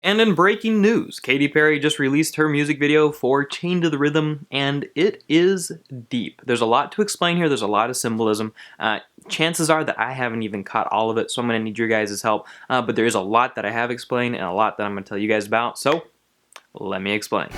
And in breaking news, Katy Perry just released her music video for Chained to the Rhythm, and it is deep. There's a lot to explain here, there's a lot of symbolism. Chances are that I haven't even caught all of it, so I'm going to need your guys' help. But there is a lot that I have explained and a lot that I'm going to tell you guys about, so let me explain.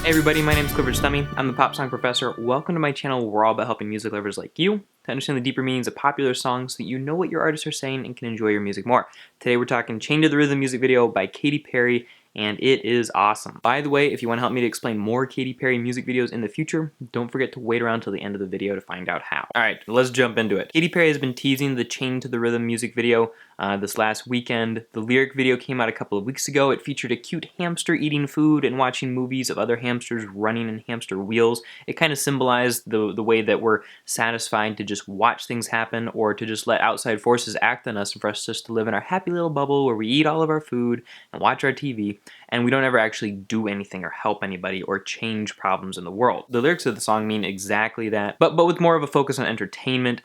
Hey everybody, my name is Clifford Stummy. I'm the pop song professor. Welcome to my channel where we're all about helping music lovers like you to understand the deeper meanings of popular songs so that you know what your artists are saying and can enjoy your music more. Today we're talking Chained to the Rhythm music video by Katy Perry, and it is awesome. By the way, if you want to help me to explain more Katy Perry music videos in the future, don't forget to wait around till the end of the video to find out how. Alright, let's jump into it. Katy Perry has been teasing the Chained to the Rhythm music video this last weekend. The lyric video came out a couple of weeks ago. It featured a cute hamster eating food and watching movies of other hamsters running in hamster wheels. It kind of symbolized the way that we're satisfied to just watch things happen or to just let outside forces act on us and for us just to live in our happy little bubble where we eat all of our food and watch our TV and we don't ever actually do anything or help anybody or change problems in the world. The lyrics of the song mean exactly that, but with more of a focus on entertainment.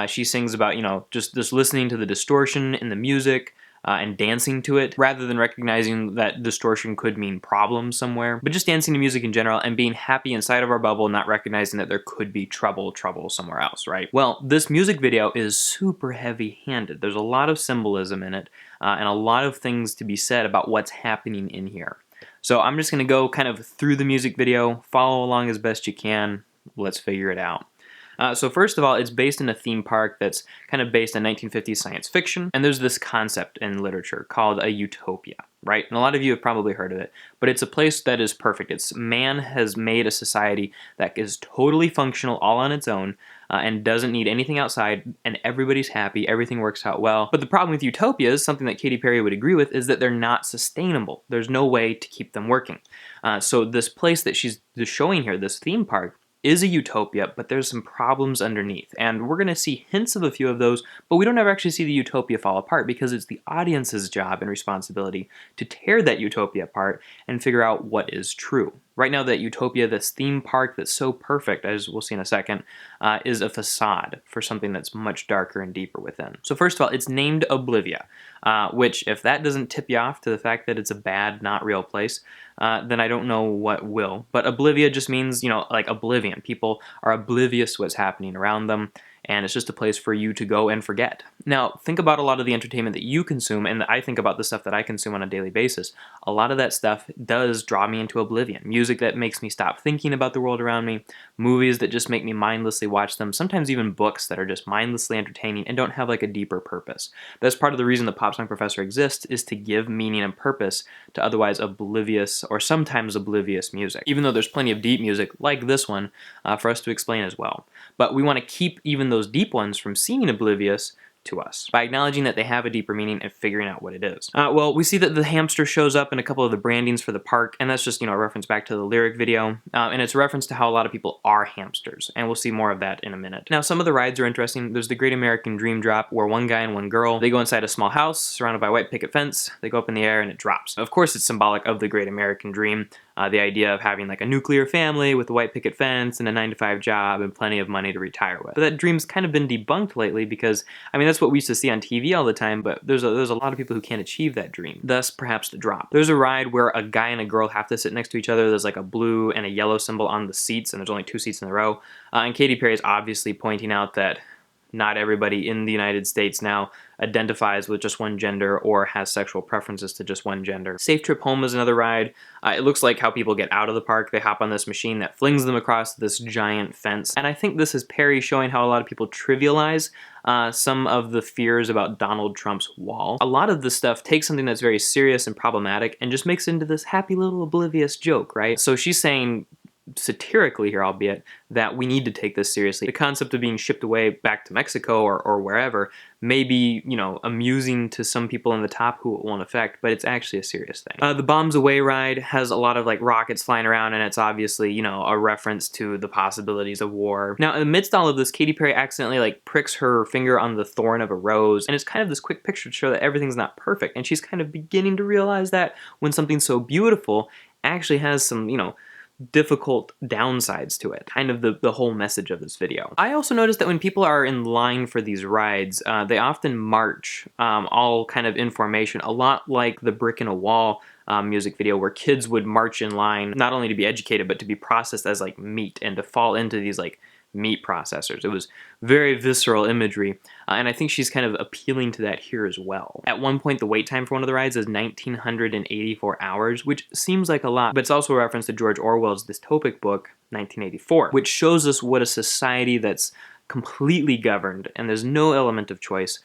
She sings about, just listening to the distortion in the music and dancing to it, rather than recognizing that distortion could mean problems somewhere, but just dancing to music in general and being happy inside of our bubble, not recognizing that there could be trouble somewhere else, right? Well, this music video is super heavy-handed. There's a lot of symbolism in it and a lot of things to be said about what's happening in here. So I'm just gonna go kind of through the music video, follow along as best you can. Let's figure it out. So first of all, it's based in a theme park that's kind of based on 1950s science fiction, and there's this concept in literature called a utopia, right? And a lot of you have probably heard of it, but it's a place that is perfect. Man has made a society that is totally functional all on its own and doesn't need anything outside, and everybody's happy, everything works out well. But the problem with utopias, something that Katy Perry would agree with, is that they're not sustainable. There's no way to keep them working. So this place that she's showing here, this theme park, is a utopia, but there's some problems underneath. And we're gonna see hints of a few of those, but we don't ever actually see the utopia fall apart because it's the audience's job and responsibility to tear that utopia apart and figure out what is true. Right now, that utopia, this theme park that's so perfect, as we'll see in a second, is a facade for something that's much darker and deeper within. So first of all, it's named Oblivia, which if that doesn't tip you off to the fact that it's a bad, not real place, then I don't know what will. But Oblivia just means, like oblivion. People are oblivious to what's happening around them, and it's just a place for you to go and forget. Now, think about a lot of the entertainment that you consume, and I think about the stuff that I consume on a daily basis. A lot of that stuff does draw me into oblivion. Music that makes me stop thinking about the world around me, movies that just make me mindlessly watch them, sometimes even books that are just mindlessly entertaining and don't have like a deeper purpose. That's part of the reason the Pop Song Professor exists, is to give meaning and purpose to otherwise oblivious or sometimes oblivious music. Even though there's plenty of deep music like this one for us to explain as well. But we want to keep even those deep ones from seeming oblivious to us by acknowledging that they have a deeper meaning and figuring out what it is. Well, we see that the hamster shows up in a couple of the brandings for the park, and that's just, a reference back to the lyric video, and it's a reference to how a lot of people are hamsters, and we'll see more of that in a minute. Now, some of the rides are interesting. There's the Great American Dream Drop, where one guy and one girl, they go inside a small house surrounded by a white picket fence, they go up in the air, and it drops. Of course, it's symbolic of the Great American Dream, the idea of having like a nuclear family with a white picket fence and a 9-to-5 job and plenty of money to retire with. But that dream's kind of been debunked lately because, that's what we used to see on TV all the time, but there's a lot of people who can't achieve that dream, thus perhaps the drop. There's a ride where a guy and a girl have to sit next to each other. There's like a blue and a yellow symbol on the seats, and there's only 2 seats in a row. And Katy Perry is obviously pointing out that not everybody in the United States now identifies with just one gender or has sexual preferences to just one gender. Safe Trip Home is another ride. It looks like how people get out of the park. They hop on this machine that flings them across this giant fence. And I think this is Perry showing how a lot of people trivialize some of the fears about Donald Trump's wall. A lot of this stuff takes something that's very serious and problematic and just makes it into this happy little oblivious joke, right? So she's saying, satirically here albeit, that we need to take this seriously. The concept of being shipped away back to Mexico or wherever may be, amusing to some people in the top who it won't affect, but it's actually a serious thing. The Bombs Away ride has a lot of like rockets flying around, and it's obviously, a reference to the possibilities of war. Now, amidst all of this, Katy Perry accidentally like pricks her finger on the thorn of a rose, and it's kind of this quick picture to show that everything's not perfect, and she's kind of beginning to realize that when something so beautiful actually has some, difficult downsides to it. Kind of the whole message of this video. I also noticed that when people are in line for these rides, they often march, all kind of in formation, a lot like the Brick in a Wall music video, where kids would march in line, not only to be educated, but to be processed as like meat and to fall into these like meat processors. It was very visceral imagery, and I think she's kind of appealing to that here as well. At one point, the wait time for one of the rides is 1,984 hours, which seems like a lot, but it's also a reference to George Orwell's dystopic book, 1984, which shows us what a society that's completely governed and there's no element of choice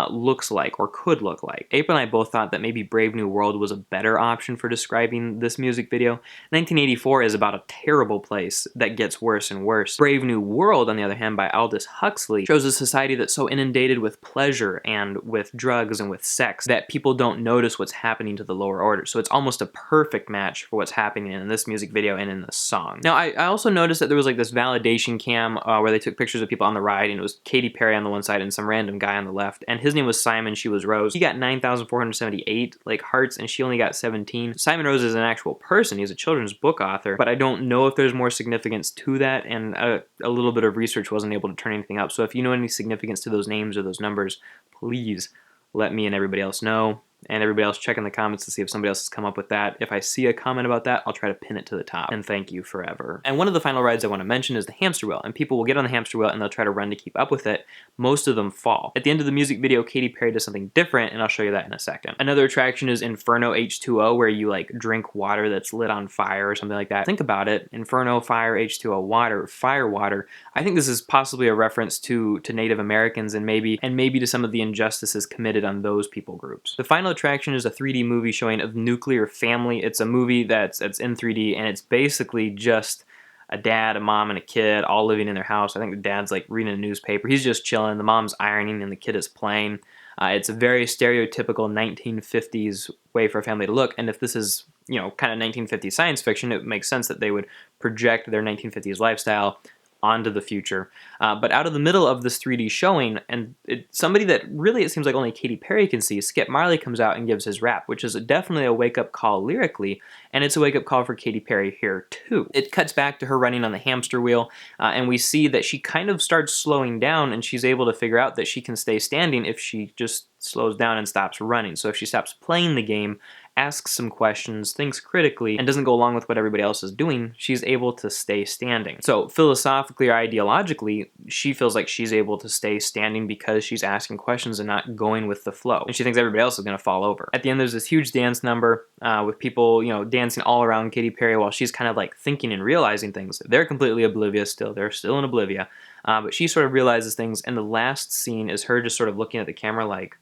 looks like or could look like. April and I both thought that maybe Brave New World was a better option for describing this music video. 1984 is about a terrible place that gets worse and worse. Brave New World, on the other hand, by Aldous Huxley, shows a society that's so inundated with pleasure and with drugs and with sex that people don't notice what's happening to the lower order. So it's almost a perfect match for what's happening in this music video and in this song. Now, I also noticed that there was like this validation cam where they took pictures of people on the ride, and it was Katy Perry on the one side and some random guy on the left. And his name was Simon, she was Rose. He got 9,478 like hearts, and she only got 17. Simon Rose is an actual person. He's a children's book author, but I don't know if there's more significance to that, and a little bit of research wasn't able to turn anything up. So if you know any significance to those names or those numbers, please let me and everybody else know. And everybody else, check in the comments to see if somebody else has come up with that. If I see a comment about that, I'll try to pin it to the top. And thank you forever. And one of the final rides I want to mention is the hamster wheel. And people will get on the hamster wheel and they'll try to run to keep up with it. Most of them fall. At the end of the music video, Katy Perry does something different, and I'll show you that in a second. Another attraction is Inferno H2O, where you like drink water that's lit on fire or something like that. Think about it. Inferno, fire, H2O, water, fire water. I think this is possibly a reference to Native Americans and maybe to some of the injustices committed on those people groups. The final attraction is a 3D movie showing of Nuclear Family. It's a movie that's in 3D, and it's basically just a dad, a mom, and a kid all living in their house. I think the dad's like reading a newspaper. He's just chilling. The mom's ironing, and the kid is playing. It's a very stereotypical 1950s way for a family to look, and if this is, you know, kind of 1950s science fiction, it makes sense that they would project their 1950s lifestyle onto the future. But out of the middle of this 3D showing, and somebody that really it seems like only Katy Perry can see, Skip Marley comes out and gives his rap, which is definitely a wake-up call lyrically, and it's a wake-up call for Katy Perry here too. It cuts back to her running on the hamster wheel, and we see that she kind of starts slowing down, and she's able to figure out that she can stay standing if she just slows down and stops running. So if she stops playing the game, asks some questions, thinks critically, and doesn't go along with what everybody else is doing, she's able to stay standing. So philosophically or ideologically, she feels like she's able to stay standing because she's asking questions and not going with the flow. And she thinks everybody else is going to fall over. At the end, there's this huge dance number with people, you know, dancing all around Katy Perry while she's kind of like thinking and realizing things. They're completely oblivious still. They're still in oblivion. But she sort of realizes things, and the last scene is her just sort of looking at the camera like,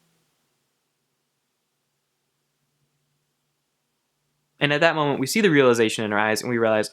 and at that moment, we see the realization in her eyes, and we realize,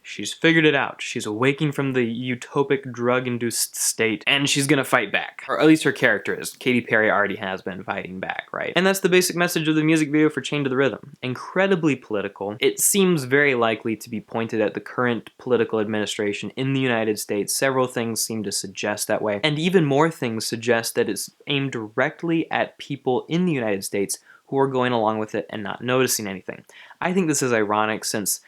she's figured it out. She's awaking from the utopic drug-induced state, and she's gonna fight back. Or at least her character is. Katy Perry already has been fighting back, right? And that's the basic message of the music video for Chained to the Rhythm. Incredibly political. It seems very likely to be pointed at the current political administration in the United States. Several things seem to suggest that way. And even more things suggest that it's aimed directly at people in the United States who are going along with it and not noticing anything. I think this is ironic since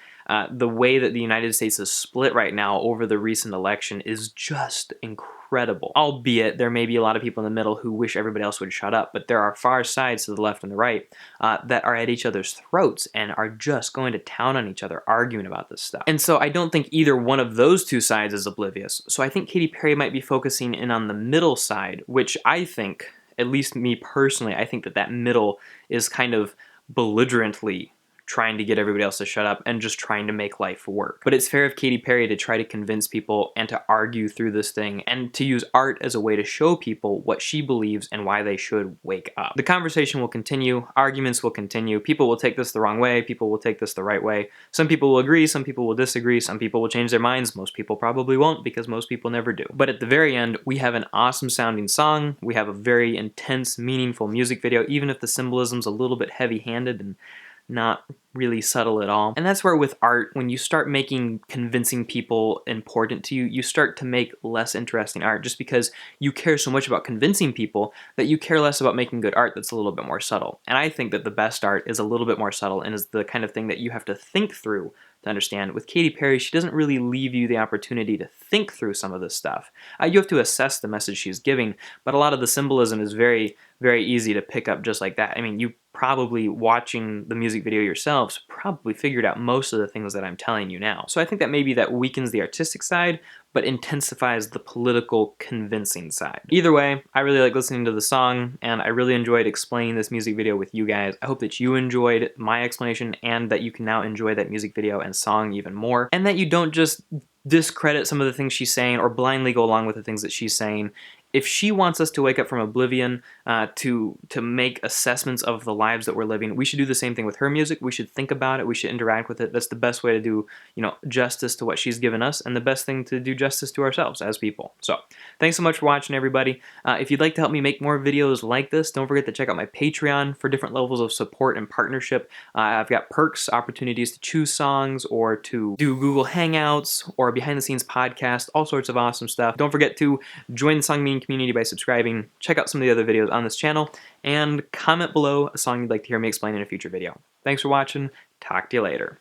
the way that the United States is split right now over the recent election is just incredible. Albeit, there may be a lot of people in the middle who wish everybody else would shut up, but there are far sides to the left and the right that are at each other's throats and are just going to town on each other, arguing about this stuff. And so I don't think either one of those two sides is oblivious. So I think Katy Perry might be focusing in on the middle side, which I think, at least me personally, I think that middle is kind of belligerently trying to get everybody else to shut up and just trying to make life work. But it's fair of Katy Perry to try to convince people and to argue through this thing and to use art as a way to show people what she believes and why they should wake up. The conversation will continue, arguments will continue, people will take this the wrong way, people will take this the right way. Some people will agree, some people will disagree, some people will change their minds, most people probably won't because most people never do. But at the very end, we have an awesome sounding song, we have a very intense, meaningful music video, even if the symbolism's a little bit heavy-handed and not really subtle at all. And that's where with art, when you start making convincing people important to you, you start to make less interesting art just because you care so much about convincing people that you care less about making good art that's a little bit more subtle. And I think that the best art is a little bit more subtle and is the kind of thing that you have to think through to understand. With Katy Perry, she doesn't really leave you the opportunity to think through some of this stuff. You have to assess the message she's giving, but a lot of the symbolism is very, very easy to pick up just like that. I mean, you probably, watching the music video yourselves, probably figured out most of the things that I'm telling you now. So I think that maybe that weakens the artistic side, but intensifies the political convincing side. Either way, I really like listening to the song, and I really enjoyed explaining this music video with you guys. I hope that you enjoyed my explanation and that you can now enjoy that music video and song even more, and that you don't just discredit some of the things she's saying or blindly go along with the things that she's saying. If she wants us to wake up from oblivion, to make assessments of the lives that we're living, we should do the same thing with her music. We should think about it. We should interact with it. That's the best way to do, justice to what she's given us, and the best thing to do justice to ourselves as people. So, thanks so much for watching, everybody. If you'd like to help me make more videos like this, don't forget to check out my Patreon for different levels of support and partnership. I've got perks, opportunities to choose songs, or to do Google Hangouts, or behind-the-scenes podcast, all sorts of awesome stuff. Don't forget to join the song meaning community by subscribing, check out some of the other videos on this channel, and comment below a song you'd like to hear me explain in a future video. Thanks for watching. Talk to you later.